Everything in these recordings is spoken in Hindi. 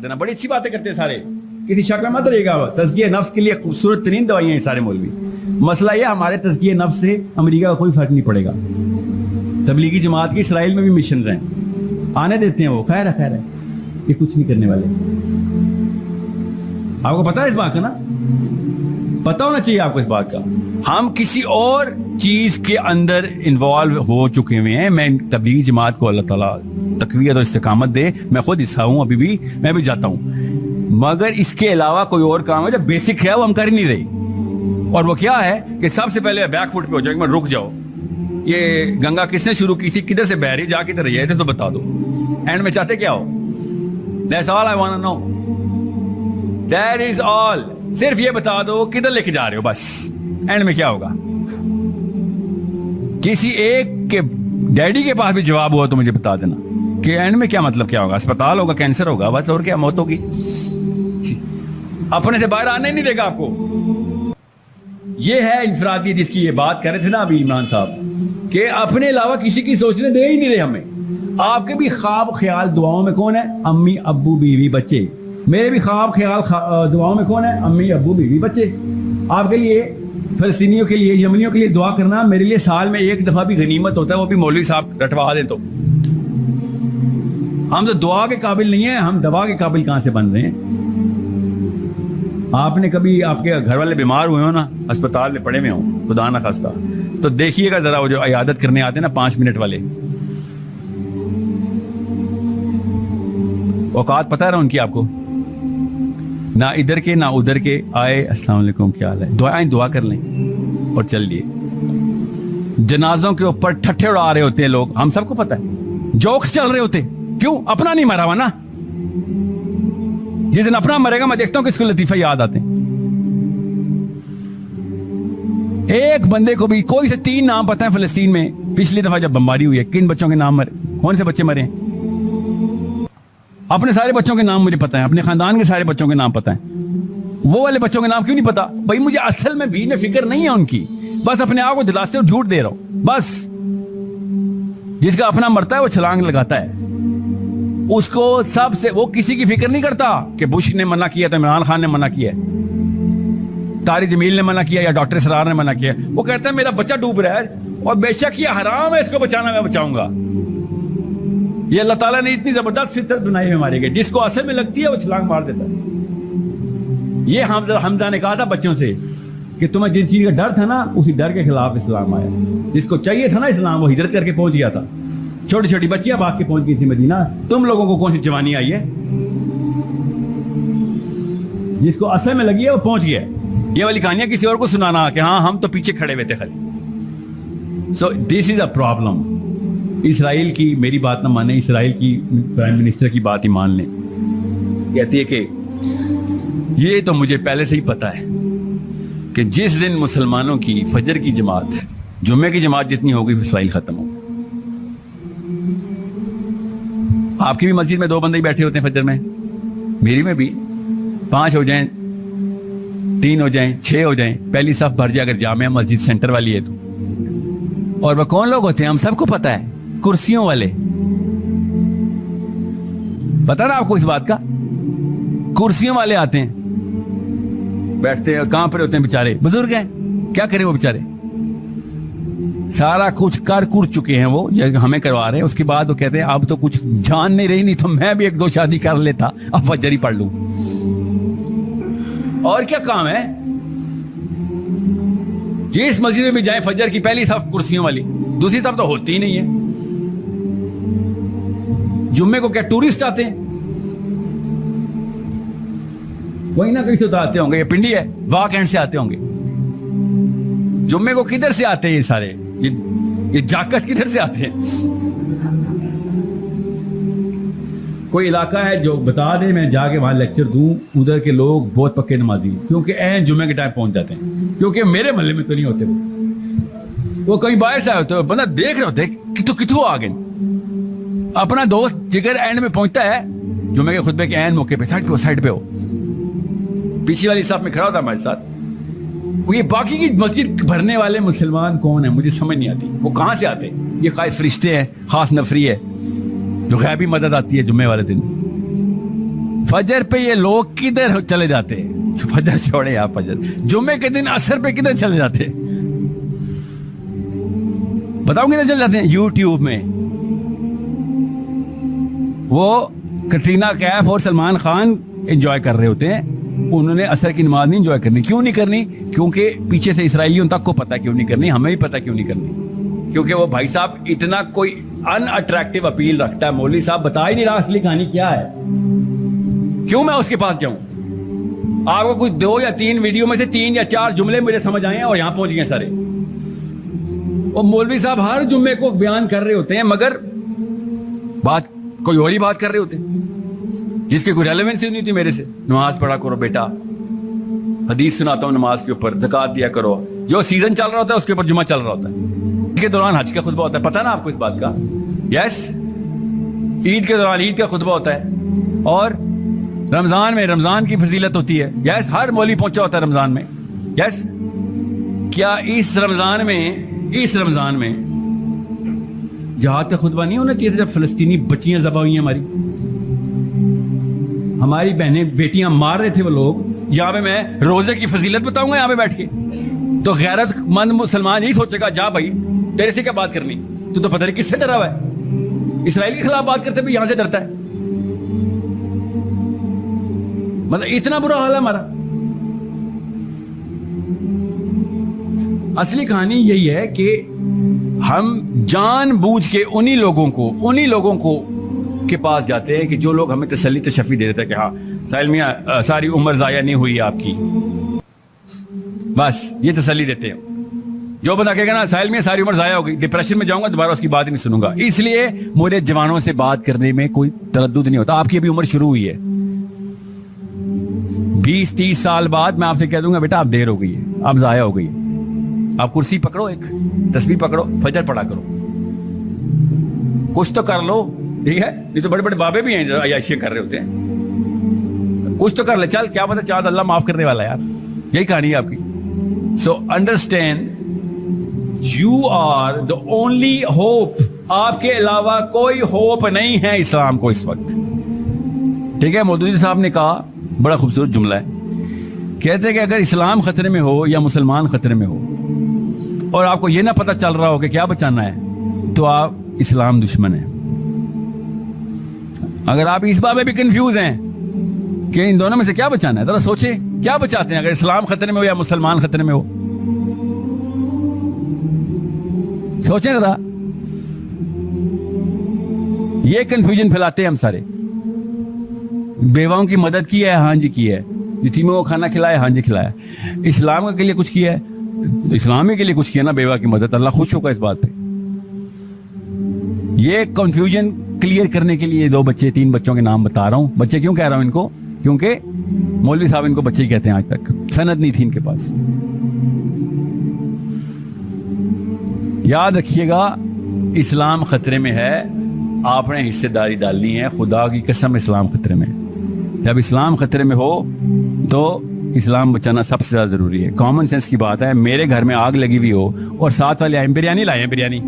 देना। बड़ी अच्छी बातें करते हैं सारे, किसी शक में मत रहिएगा। तज़किया नफ्स के लिए खूबसूरत तरीन दवाइयां हैं सारे मौलवी। मसला यह हमारे तज़किया नफ्स से अमेरिका का कोई फर्क नहीं पड़ेगा। तबलीगी जमात की इसराइल में भी मिशन हैं, आने देते हैं वो, खैर है ये कुछ नहीं करने वाले। आपको पता है इस बात का ना, पता होना चाहिए आपको इस बात का। हम किसी और चीज के अंदर इन्वॉल्व हो चुके हुए हैं। मैं तबलीगी जमात को अल्लाह ताला तकवीयत और इस्तिकामत दे, मैं खुद हिस्सा हूं, अभी भी मैं भी जाता हूं, मगर इसके अलावा कोई और काम है जो बेसिक है वो हम कर ही नहीं रहे। और वो क्या है कि सबसे पहले बैक फुट पे हो जाएगा, रुक जाओ, ये गंगा किसने शुरू की थी, किधर से बह रही, जा किधर रही है, तो बता दो। एंड में चाहते क्या हो? That's all I want to know. That is all. सिर्फ ये बता दो किधर लेके जा रहे हो, बस। एंड में क्या होगा? किसी एक के डैडी के पास भी जवाब हुआ तो मुझे बता देना कि एंड में क्या मतलब क्या होगा। अस्पताल होगा, कैंसर होगा, बस, और क्या, मौत होगी। अपने से बाहर आने नहीं देगा आपको। ये है इंफरादी जिसकी ये बात कर रहे थे ना अभी इमरान साहब, कि अपने अलावा किसी की सोचने दे ही नहीं रहे हमें। आपके भी ख्वाब ख्याल दुआओं में कौन है? अम्मी अब्बू बीवी बच्चे। मेरे भी ख्वाब ख्याल दुआओं में कौन है? अम्मी अब्बू बीवी बच्चे। आपके लिए, फलस्तीनियों के लिए, यमनियों के लिए दुआ करना मेरे लिए साल में एक दफा भी गनीमत होता है, वो भी मौलवी साहब रटवा दे तो। हम तो दुआ के काबिल नहीं है, हम दवा के काबिल कहां से बन रहे हैं? आपने कभी, आपके घर वाले बीमार हुए हो ना, अस्पताल में पड़े हुए हो, खुदा ना खास्ता, तो देखिएगा जरा वो जो इयादत करने आते हैं ना 5 मिनट वाले, औकात पता है ना उनकी आपको? ना इधर के ना उधर के आए, अस्सलाम वालेकुम, क्या हाल है, दुआ कर लें और चल लिए। जनाजों के ऊपर ठट्ठे उड़ा रहे होते हैं लोग, हम सबको पता है, जोक्स चल रहे होते। क्यों? अपना नहीं मरा हुआ ना। जिस दिन अपना मरेगा मैं देखता हूं किसको लतीफा याद आते हैं। एक बंदे को भी कोई से 3 नाम पता है फलस्तीन में, पिछली दफा जब बमबारी हुई है, किन बच्चों के नाम मरे, कौन से बच्चे मरे? अपने सारे बच्चों के नाम मुझे पता है, अपने खानदान के सारे बच्चों के नाम पता है। वो वाले बच्चों के नाम क्यों नहीं पता? भाई मुझे असल में भी फिक्र नहीं है उनकी, बस अपने आप को दिलाते हो, झूठ दे रहा हूं बस। जिसका अपना मरता है वो छलांग लगाता है, उसको सबसे, वो किसी की फिक्र नहीं करता कि बुश ने मना किया तो इमरान खान ने मना किया, तारिक जमील ने मना किया या डॉक्टर सरार ने मना किया। वो कहता है मेरा बच्चा डूब रहा है और बेशक ये हराम है, इसको बचाना मैं बचाऊंगा। ये अल्लाह ताला ने इतनी जबरदस्त फितरत बनाई है हमारे के, जिसको असल में लगती है वो छलांग मार देता है। ये हमजा ने कहा था बच्चों से कि तुम्हें जिन चीज का डर था ना, उसी डर के खिलाफ इस्लाम आया। जिसको चाहिए था ना इस्लाम, वो हिजरत करके पहुंच गया था। छोटी छोटी बच्चियां भाग के पहुंच गई थी मदीना। तुम लोगों को कौन सी जवानी आई है? जिसको असल में लगी है वो पहुंच गया। ये वाली कहानियां किसी और को सुनाना कि हाँ हम तो पीछे खड़े हुए थे खाली। So this is a problem. Israel की मेरी बात ना माने, इसराइल की प्राइम मिनिस्टर की बात ही मान लें। कहती है कि ये तो मुझे पहले से ही पता है कि जिस दिन मुसलमानों की फजर की जमात, जुम्मे की जमात जितनी होगी, इसराइल खत्म होगा। आपकी भी मस्जिद में 2 बंदे ही बैठे होते हैं फजर में, मेरी में भी 5 हो जाएं, 3 हो जाएं, 6 हो जाएं, पहली सफ भर जाए अगर जामिया मस्जिद सेंटर वाली है तो। और वह कौन लोग होते हैं? हम सबको पता है, कुर्सियों वाले। पता ना आपको इस बात का? कुर्सियों वाले आते हैं, बैठते हैं, कहां पर होते हैं बेचारे, बुजुर्ग हैं, क्या करें वो बेचारे, सारा कुछ कर कुर चुके हैं वो, हमें करवा रहे हैं। उसके बाद वो कहते हैं अब तो कुछ जान नहीं रही, नहीं तो मैं भी 1-2 शादी कर लेता, अब फजर ही पढ़ लूं। और क्या काम है? जिस मस्जिद में भी जाए फजर की पहली सफ कुर्सियों वाली, दूसरी सफ तो होती ही नहीं है। जुम्मे को क्या टूरिस्ट आते हैं? कोई ना कहीं से तो आते होंगे, ये पिंडी है, वाक एंड से आते होंगे। जुम्मे को किधर से आते हैं ये सारे? ये जाकत किधर से आते हैं? कोई इलाका है जो बता दे, मैं जाके वहां लेक्चर दूं। उधर के लोग बहुत पक्के नमाजी, क्योंकि ऐन जुम्मे के टाइम पहुंच जाते हैं, क्योंकि मेरे मोहल्ले में तो नहीं होते वो कहीं बाहर से आए होते, बंदा देख रहे होते कितों आ गए। अपना दोस्त जिगर एंड में पहुंचता है जुम्मे के खुतबे के एंड मौके पे, साइड पे हो, पीछे वाली साहब में खड़ा होता हमारे साथ। वो ये बाकी की मस्जिद भरने वाले मुसलमान कौन है मुझे समझ नहीं आती, वो कहां से आते हैं? ये खास फरिश्ते हैं, खास नफरी है जो गैबी मदद आती है जुम्मे वाले दिन। फजर पे ये लोग किधर चले जाते हैं? फजर छोड़े आप, फजर जुम्मे के दिन असर पे किधर चले जाते हैं? बताओ किधर चले जाते हैं? यूट्यूब में वो कटरीना कैफ और सलमान खान एंजॉय कर रहे होते हैं, उन्होंने असर की नमाज नहीं एंजॉय करनी। क्यों नहीं करनी? क्योंकि पीछे से इसराइलियों तक को पता है क्यों नहीं करनी, हमें भी पता क्यों नहीं करनी। क्योंकि वो भाई साहब इतना कोई अनअट्रैक्टिव अपील रखता है, मौलवी साहब बता ही नहीं रहा असली कहानी क्या है, क्यों मैं उसके पास जाऊं? आपको कुछ 2 या 3 वीडियो में से 3 या 4 जुमले मुझे समझ आए हैं और यहां पहुंच गए सारे। और मौलवी साहब हर जुम्मे को बयान कर रहे होते हैं, मगर बात कोई और ही बात कर रहे होते हैं जिसकी कोई रेलेवेंस ही नहीं थी मेरे से। नमाज पढ़ा करो बेटा, हदीस सुनाता हूं नमाज के ऊपर, ज़कात दिया करो। जो सीजन चल रहा होता है उसके ऊपर जुम्मा चल रहा होता है। के दौरान हज का खुतबा होता है, पता है ना आपको इस बात का? यस, ईद के दौरान ईद का खुतबा होता है, और रमजान में रमजान की फजीलत होती है। यस, हर मौलवी पहुंचा होता है रमजान में। यस, क्या इस रमजान में जहाद का खुतबा नहीं होना चाहिए? जब फलस्तीनी बच्चियां ज़बह हुई हमारी बहनें बेटियां मार रहे थे वो लोग, यहाँ पे मैं रोजे की फजीलत बताऊंगा यहाँ पे बैठ के, तो गैरतमंद मुसलमान यही सोचेगा जा भाई तेरे से क्या बात करनी, तू तो पता नहीं किससे डरा हुआ है। इसराइल के खिलाफ बात करते भी यहां से डरता है। मतलब इतना बुरा हाल है हमारा। असली कहानी यही है कि हम जानबूझ के उन्हीं लोगों को के पास जाते हैं कि जो लोग हमें तसल्ली तशफ़ी दे देते हैं कि हाँ साहिल मियां सारी उम्र जाया नहीं हुई आपकी, बस ये तसल्ली देते हैं। जो बंदा कहेगा ना साहिल मियां सारी उम्र जाया हो गई, डिप्रेशन में जाऊंगा, दोबारा उसकी बात ही नहीं सुनूंगा। इसलिए मुझे जवानों से बात करने में कोई तरद्दुद नहीं होता। आपकी अभी उम्र शुरू हुई है, 20-30 साल बाद मैं आपसे कह दूंगा बेटा आप देर हो गई है, आप जाया हो गई है, आप कुर्सी पकड़ो, एक तस्बीह पकड़ो, फजर पढ़ा करो, कुछ तो कर लो, ठीक है? ये तो बड़े बड़े बाबे भी हैं जो अय्याशी कर रहे होते हैं, कुछ तो कर ले, चल क्या पता चाँद अल्लाह माफ करने वाला है यार। यही कहानी है आपकी। So understand, you are the only hope. आपके अलावा कोई होप नहीं है इस्लाम को इस वक्त, ठीक है? मौदूदी साहब ने कहा, बड़ा खूबसूरत जुमला है, कहते हैं कि अगर इस्लाम खतरे में हो या मुसलमान खतरे में हो और आपको यह ना पता चल रहा हो कि क्या बचाना है, तो आप इस्लाम दुश्मन है। अगर आप इस बात में भी कंफ्यूज हैं कि इन दोनों में से क्या बचाना है, जरा सोचे क्या बचाते हैं, अगर इस्लाम खतरे में हो या मुसलमान खतरे में हो, सोचें जरा। ये कंफ्यूजन फैलाते हैं हम सारे। बेवाओं की मदद की है, हाँ जी की है। यतीमों को खाना खिलाया, हाँ जी खिलाया। इस्लाम के लिए कुछ किया है, इस्लाम के लिए कुछ किया ना, बेवा की मदद, अल्लाह खुश होगा इस बात पे। ये कंफ्यूजन क्लियर करने के लिए 2 बच्चे 3 बच्चों के नाम बता रहा हूं। बच्चे क्यों कह रहा हूं इनको? क्योंकि मौलवी साहब इनको बच्चे ही कहते हैं, आज तक सनद नहीं थी इनके पास। याद रखिएगा, इस्लाम खतरे में है, आपने हिस्सेदारी डालनी है। खुदा की कसम इस्लाम खतरे में है। जब इस्लाम खतरे में हो तो इस्लाम बचाना सबसे ज्यादा जरूरी है। कॉमन सेंस की बात है, मेरे घर में आग लगी हुई हो और साथ वाले आए बिरयानी लाए, बिरयानी,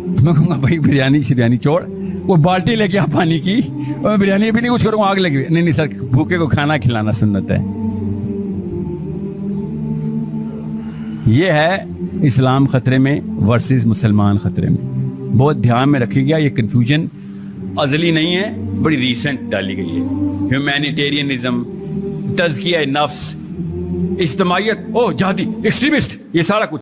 तो मैं कहूंगा भाई बिरयानी छोड़, वो बाल्टी लेके आ पानी की, और बिरयानी भी नहीं कुछ छोड़ूंगा, आग लगी हुई। नहीं सर, भूखे को खाना खिलाना सुन्नत है। ये है इस्लाम खतरे में वर्सेस मुसलमान खतरे में। बहुत ध्यान में रखिएगा, ये कंफ्यूजन अज़ली नहीं है, बड़ी रीसेंट डाली गई है। ह्यूमैनिटेरियनिज्म, तज़किया नफ्स, इज्तिमाइयत, ओ जहादी, एक्सट्रीमिस्ट, ये सारा कुछ